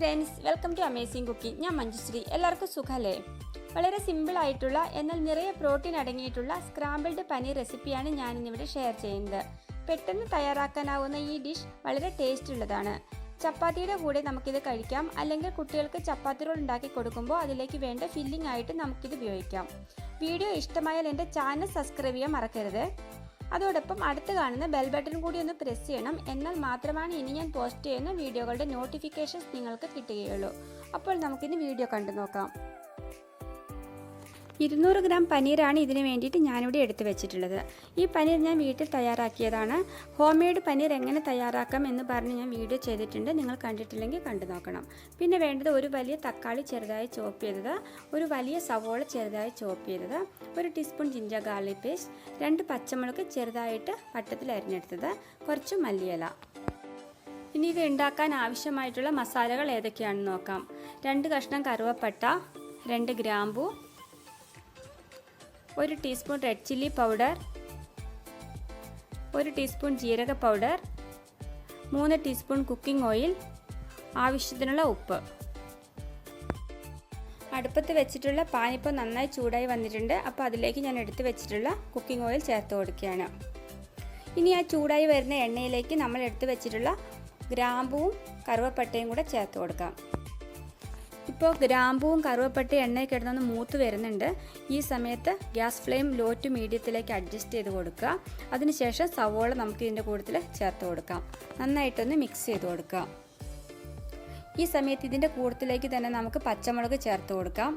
friends, welcome to Amazing Cooking. ഞാൻ Manjusree. എല്ലാവർക്കും സുഖല്ലേ? വളരെ സിമ്പിൾ ആയിട്ടുള്ള എന്നാൽ നിറയെ പ്രോട്ടീൻ അടങ്ങിയിട്ടുള്ള സ്ക്രാമ്പിൾഡ് പനീർ റെസിപ്പിയാണ് ഞാൻ ഇന്നിവിടെ ഷെയർ ചെയ്യുന്നത്. പെട്ടെന്ന് തയ്യാറാക്കാനാവുന്ന ഈ ഡിഷ് വളരെ ടേസ്റ്റ് ഉള്ളതാണ്. ചപ്പാത്തിയുടെ കൂടെ നമുക്കിത് കഴിക്കാം, അല്ലെങ്കിൽ കുട്ടികൾക്ക് ചപ്പാത്തി റോൾ ഉണ്ടാക്കി കൊടുക്കുമ്പോൾ അതിലേക്ക് വേണ്ട ഫില്ലിംഗ് ആയിട്ട് നമുക്കിത് ഉപയോഗിക്കാം. വീഡിയോ ഇഷ്ടമായാൽ എൻ്റെ ചാനൽ സബ്സ്ക്രൈബ് ചെയ്യാൻ മറക്കരുത്. അതോടൊപ്പം അടുത്ത് കാണുന്ന ബെൽ ബട്ടൺ കൂടി ഒന്ന് പ്രസ് ചെയ്യണം. എന്നാൽ മാത്രമാണ് ഇനി ഞാൻ പോസ്റ്റ് ചെയ്യുന്ന വീഡിയോകളുടെ നോട്ടിഫിക്കേഷൻസ് നിങ്ങൾക്ക് കിട്ടുകയുള്ളൂ. അപ്പോൾ നമുക്കിനി വീഡിയോ കണ്ടു നോക്കാം. 200 ഗ്രാം പനീറാണ് ഇതിന് വേണ്ടിയിട്ട് ഞാനിവിടെ എടുത്ത് വെച്ചിട്ടുള്ളത്. ഈ പനീർ ഞാൻ വീട്ടിൽ തയ്യാറാക്കിയതാണ്. ഹോം മെയ്ഡ് പനീർ എങ്ങനെ തയ്യാറാക്കാം എന്ന് പറഞ്ഞ് ഞാൻ വീഡിയോ ചെയ്തിട്ടുണ്ട്. നിങ്ങൾ കണ്ടിട്ടില്ലെങ്കിൽ കണ്ടു നോക്കണം. പിന്നെ വേണ്ടത് ഒരു വലിയ തക്കാളി ചെറുതായി ചോപ്പ് ചെയ്തത്, ഒരു വലിയ സവോള ചെറുതായി ചോപ്പ് ചെയ്തത്, 1 ടീസ്പൂൺ ജിഞ്ചർ ഗാർലിക് പേസ്റ്റ്, 2 പച്ചമുളക് ചെറുതായിട്ട് വട്ടത്തിൽ അരിഞ്ഞെടുത്തത്, കുറച്ച് മല്ലിയില. ഇനി ഇത് ഉണ്ടാക്കാൻ ആവശ്യമായിട്ടുള്ള മസാലകൾ ഏതൊക്കെയാണെന്ന് നോക്കാം. 2 കഷ്ണം കറുവപ്പട്ട, 2 ഗ്രാമ്പൂ, 1 teaspoon red chilli powder, 1 teaspoon ജീരക പൗഡർ, 3 ടീസ്പൂൺ കുക്കിംഗ് ഓയിൽ, ആവശ്യത്തിനുള്ള ഉപ്പ്. അടുപ്പത്ത് വെച്ചിട്ടുള്ള പാൻ ഇപ്പോൾ നന്നായി ചൂടായി വന്നിട്ടുണ്ട്. അപ്പോൾ അതിലേക്ക് ഞാൻ എടുത്ത് വെച്ചിട്ടുള്ള കുക്കിംഗ് ഓയിൽ ചേർത്ത് കൊടുക്കുകയാണ്. ഇനി ആ ചൂടായി വരുന്ന എണ്ണയിലേക്ക് നമ്മൾ എടുത്ത് വെച്ചിട്ടുള്ള ഗ്രാമ്പൂവും കറുവപ്പട്ടയും കൂടെ ചേർത്ത് കൊടുക്കാം. ഇപ്പോൾ ഗ്രാമ്പൂവും കറുവപ്പട്ടയും എണ്ണയിൽ കിടന്നൊന്ന് മൂത്ത് വരുന്നുണ്ട്. ഈ സമയത്ത് ഗ്യാസ് ഫ്ലെയിം ലോ ടു മീഡിയത്തിലേക്ക് അഡ്ജസ്റ്റ് ചെയ്ത് കൊടുക്കുക. അതിനുശേഷം സവോള നമുക്ക് ഇതിൻ്റെ കൂട്ടത്തിൽ ചേർത്ത് കൊടുക്കാം. നന്നായിട്ടൊന്ന് മിക്സ് ചെയ്ത് കൊടുക്കാം. ഈ സമയത്ത് ഇതിൻ്റെ കൂട്ടത്തിലേക്ക് തന്നെ നമുക്ക് പച്ചമുളക് ചേർത്ത് കൊടുക്കാം.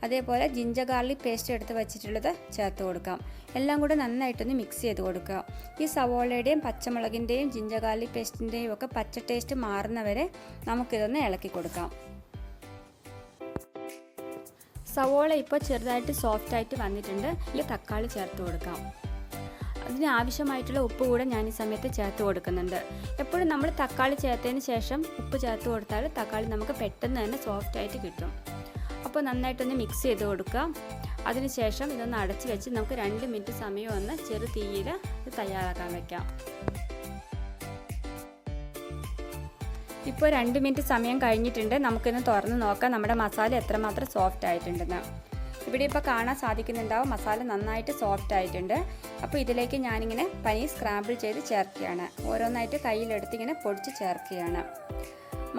അതേപോലെ ജിഞ്ചർ ഗാർലിക് പേസ്റ്റ് എടുത്ത് വെച്ചിട്ടുള്ളത് ചേർത്ത് കൊടുക്കാം. എല്ലാം കൂടെ നന്നായിട്ടൊന്ന് മിക്സ് ചെയ്ത് കൊടുക്കുക. ഈ സവോളയുടെയും പച്ചമുളകിൻ്റെയും ജിഞ്ചർ ഗാർലിക് പേസ്റ്റിൻ്റെയും ഒക്കെ പച്ച ടേസ്റ്റ് മാറുന്നവരെ നമുക്കിതൊന്ന് ഇളക്കി കൊടുക്കാം. സവോള ഇപ്പോൾ ചെറുതായിട്ട് സോഫ്റ്റായിട്ട് വന്നിട്ടുണ്ട്. ഇതിൽ തക്കാളി ചേർത്ത് കൊടുക്കാം. അതിന് ആവശ്യമായിട്ടുള്ള ഉപ്പ് കൂടെ ഞാൻ ഈ സമയത്ത് ചേർത്ത് കൊടുക്കുന്നുണ്ട്. എപ്പോഴും നമ്മൾ തക്കാളി ചേർത്തതിന് ശേഷം ഉപ്പ് ചേർത്ത് കൊടുത്താൽ തക്കാളി നമുക്ക് പെട്ടെന്ന് തന്നെ സോഫ്റ്റായിട്ട് കിട്ടും. അപ്പോൾ നന്നായിട്ടൊന്ന് മിക്സ് ചെയ്ത് കൊടുക്കുക. അതിനുശേഷം ഇതൊന്ന് അടച്ച് വെച്ച് നമുക്ക് 2 മിനിറ്റ് സമയം ഒന്ന് ചെറു തീയിൽ ഇത് തയ്യാറാക്കാൻ വയ്ക്കാം. ഇപ്പോൾ 2 മിനിറ്റ് സമയം കഴിഞ്ഞിട്ടുണ്ട്. നമുക്കിന്ന് തുറന്ന് നോക്കാം നമ്മുടെ മസാല എത്രമാത്രം സോഫ്റ്റ് ആയിട്ടുണ്ടെന്ന്. ഇവിടെ ഇപ്പോൾ കാണാൻ സാധിക്കുന്നുണ്ടാവും മസാല നന്നായിട്ട് സോഫ്റ്റ് ആയിട്ടുണ്ട്. അപ്പോൾ ഇതിലേക്ക് ഞാനിങ്ങനെ പനീർ സ്ക്രാമ്പിൾ ചെയ്ത് ചേർക്കുകയാണ്. ഓരോന്നായിട്ട് കയ്യിലെടുത്ത് ഇങ്ങനെ പൊടിച്ച് ചേർക്കുകയാണ്.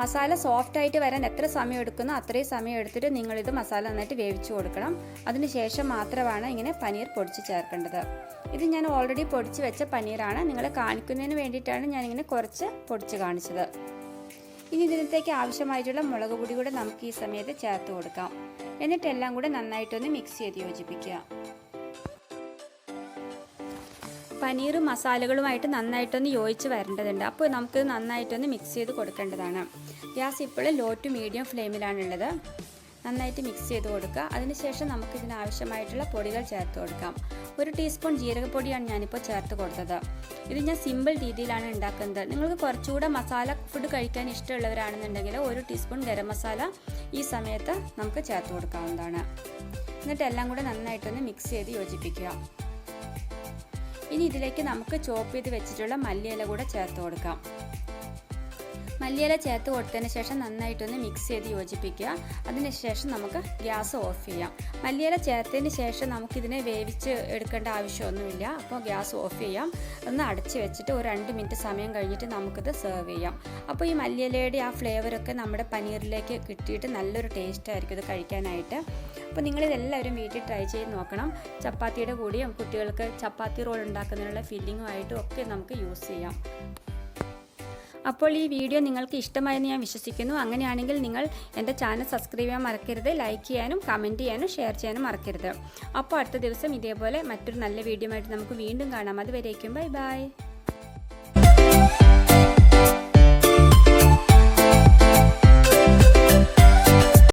മസാല സോഫ്റ്റ് ആയിട്ട് വരാൻ എത്ര സമയം എടുക്കുന്നോ അത്രയും സമയം എടുത്തിട്ട് നിങ്ങളിത് മസാല നന്നായിട്ട് വേവിച്ച് കൊടുക്കണം. അതിനുശേഷം മാത്രമാണ് ഇങ്ങനെ പനീർ പൊടിച്ച് ചേർക്കേണ്ടത്. ഇത് ഞാൻ ഓൾറെഡി പൊടിച്ച് വെച്ച പനീറാണ്. നിങ്ങളെ കാണിക്കുന്നതിന് വേണ്ടിയിട്ടാണ് ഞാനിങ്ങനെ കുറച്ച് പൊടിച്ച് കാണിച്ചത്. ഇനി ഇതിനകത്തേക്ക് ആവശ്യമായിട്ടുള്ള മുളക് പൊടി കൂടെ നമുക്ക് ഈ സമയത്ത് ചേർത്ത് കൊടുക്കാം. എന്നിട്ട് എല്ലാം കൂടെ നന്നായിട്ടൊന്ന് മിക്സ് ചെയ്ത് യോജിപ്പിക്കുക. പനീറും മസാലകളുമായിട്ട് നന്നായിട്ടൊന്ന് യോജിച്ച് വരേണ്ടതുണ്ട്. അപ്പോൾ നമുക്കിത് നന്നായിട്ടൊന്ന് മിക്സ് ചെയ്ത് കൊടുക്കേണ്ടതാണ്. ഗ്യാസ് ഇപ്പോൾ ലോ ടു മീഡിയം ഫ്ലെയിമിലാണുള്ളത്. നന്നായിട്ട് മിക്സ് ചെയ്ത് കൊടുക്കുക. അതിനുശേഷം നമുക്ക് ഇതിനാവശ്യമായിട്ടുള്ള പൊടികൾ ചേർത്ത് കൊടുക്കാം. 1 ടീസ്പൂൺ ജീരകപ്പൊടിയാണ് ഞാനിപ്പോൾ ചേർത്ത് കൊടുത്തത്. ഇത് ഞാൻ സിമ്പിൾ രീതിയിലാണ് ഉണ്ടാക്കുന്നത്. നിങ്ങൾക്ക് കുറച്ചുകൂടെ മസാല ഫുഡ് കഴിക്കാൻ ഇഷ്ടമുള്ളവരാണെന്നുണ്ടെങ്കിൽ 1 ടീസ്പൂൺ ഗരം മസാല ഈ സമയത്ത് നമുക്ക് ചേർത്ത് കൊടുക്കാവുന്നതാണ്. എന്നിട്ട് എല്ലാം കൂടെ നന്നായിട്ടൊന്ന് മിക്സ് ചെയ്ത് യോജിപ്പിക്കുക. ഇനി ഇതിലേക്ക് നമുക്ക് ചോപ്പ് ചെയ്ത് വെച്ചിട്ടുള്ള മല്ലിയില കൂടെ ചേർത്ത് കൊടുക്കാം. മല്ലിയില ചേർത്ത് കൊടുത്തതിന് ശേഷം നന്നായിട്ടൊന്ന് മിക്സ് ചെയ്ത് യോജിപ്പിക്കുക. അതിനുശേഷം നമുക്ക് ഗ്യാസ് ഓഫ് ചെയ്യാം. മല്ലിയില ചേർത്തതിന് ശേഷം നമുക്കിതിനെ വേവിച്ച് എടുക്കേണ്ട ആവശ്യമൊന്നുമില്ല. അപ്പോൾ ഗ്യാസ് ഓഫ് ചെയ്യാം. ഒന്ന് അടച്ച് വെച്ചിട്ട് ഒരു 2 മിനിറ്റ് സമയം കഴിഞ്ഞിട്ട് നമുക്കിത് സെർവ് ചെയ്യാം. അപ്പോൾ ഈ മല്ലിയിലയുടെ ആ ഫ്ലേവറൊക്കെ നമ്മുടെ പനീറിലേക്ക് കിട്ടിയിട്ട് നല്ലൊരു ടേസ്റ്റ് ആയിരിക്കും ഇത് കഴിക്കാനായിട്ട്. അപ്പോൾ നിങ്ങളിതെല്ലാവരും വീട്ടിൽ ട്രൈ ചെയ്ത് നോക്കണം. ചപ്പാത്തിയുടെ കൂടെയും കുട്ടികൾക്ക് ചപ്പാത്തി റോൾ ഉണ്ടാക്കുന്നതിനുള്ള ഫില്ലിങ്ങുമായിട്ടും ഒക്കെ നമുക്ക് യൂസ് ചെയ്യാം. അപ്പോൾ ഈ വീഡിയോ നിങ്ങൾക്ക് ഇഷ്ടമായെന്ന് ഞാൻ വിശ്വസിക്കുന്നു. അങ്ങനെയാണെങ്കിൽ നിങ്ങൾ എൻ്റെ ചാനൽ സബ്സ്ക്രൈബ് ചെയ്യാൻ മറക്കരുത്. ലൈക്ക് ചെയ്യാനും കമൻറ്റ് ചെയ്യാനും ഷെയർ ചെയ്യാനും മറക്കരുത്. അപ്പോൾ അടുത്ത ദിവസം ഇതേപോലെ മറ്റൊരു നല്ല വീഡിയോ ആയിട്ട് നമുക്ക് വീണ്ടും കാണാം. അതുവരേക്കും ബൈ ബൈ.